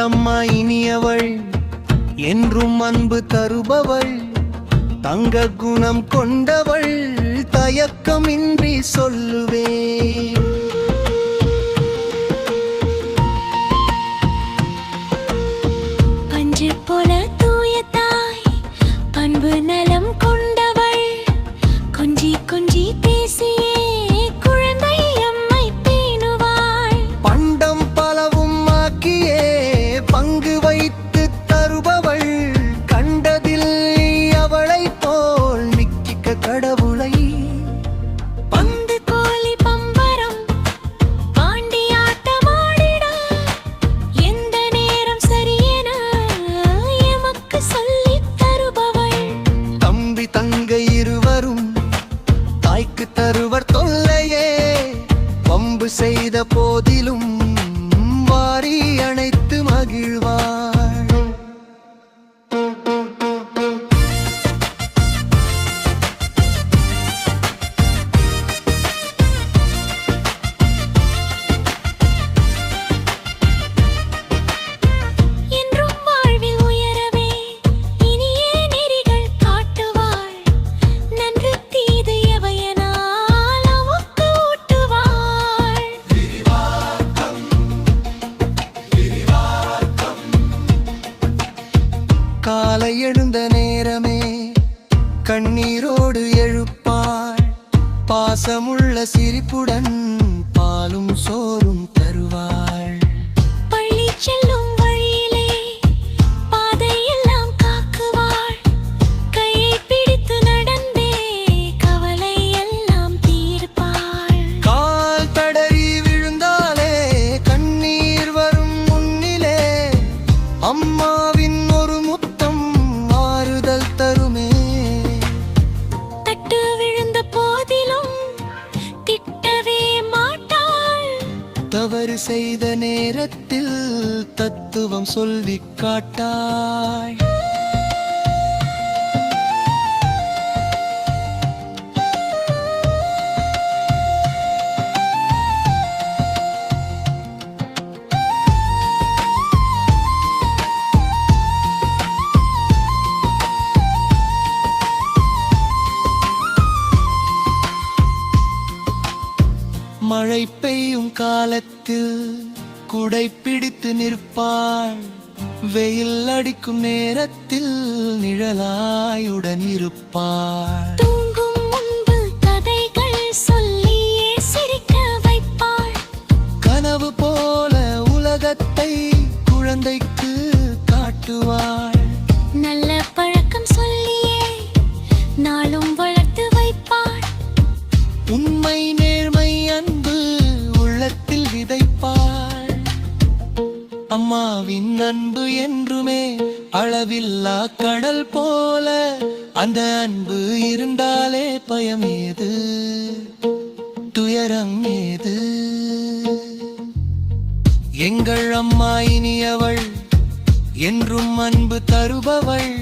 அம்மா இனியவள், என்றும் அன்பு தருபவள், தங்க குணம் கொண்டவள், தயக்கமின்றி சொல்லுவேன். பஞ்சு போல தூய தாய், பண்பு நலம் கொண்டவள், கொஞ்சி கொஞ்சி பேசியே குழந்தை அம்மை பேணுவாள். பண்டம் பலவும் ஆக்கியே பங்கு வைத்து தருபவள், கண்டதில் அவளை போல் மிக்க கடவுளை. பந்து கோலி பம்பரம் பாண்டியாட்டமாடிட, எந்த நேரம் சரியென எமக்கு சொல்லித் தருபவள். தம்பி தங்கை இருவரும் தாய்க்கு தருவர் தொல்லையே, வம்பு செய்த போதிலும் வாரி அணைத்து மகிழ்வாள். என்றும் வாழ்வில் உயரவே இனிய நெறிகள் காட்டுவாள், நன்று தீது எவையனால் அவுக்கு ஊட்டுவாள். காலை எழுந்த நேரமே கண்ணீரோடு எழுப்பாள், பாசமுள்ள சிரிப்புடன் பாலும் சோறும் தருவாள். பள்ளி செல்லும் வழியிலே பாதையெல்லாம் காக்குவாள், கையை பிடித்து நடந்தே கவலை எல்லாம் தீர்ப்பாள். கால் தடறி விழுந்தாலே கண்ணீர் வரும் முன்னிலே, அம்மாவின் ஒரு முத்தம் ஆறுதல் தருமே. தட்டு விழுந்த போதிலும் திட்டவே மாட்டாள், தவறு செய்த நேரத்தில் தத்துவம் சொல்லிக் காட்டாள். மழை பெய்யும் காலத்தில் குடை பிடித்து நிற்பாள், வெயில் அடிக்கும் நேரத்தில் நிழலாயுடன் இருப்பாள். தூங்கும் முன்பு கதைகள் சொல்லியே சிரிக்க வைப்பாள், கனவு போல உலகத்தை குழந்தைக்கு காட்டுவாள். நல்ல பழக்கம் சொல்லியே நாளும் வளர்த்து வைப்பாள். உண்மை நேர்மை அன்பு உள்ளத்தில் விதைப்பாள். அம்மாவின் அன்பு என்றுமே அளவில்லா கடல் போல, அந்த அன்பு இருந்தாலே பயம் ஏது, துயரம் ஏது. எங்கள் அம்மா இனியவள், என்றும் அன்பு தருபவள்,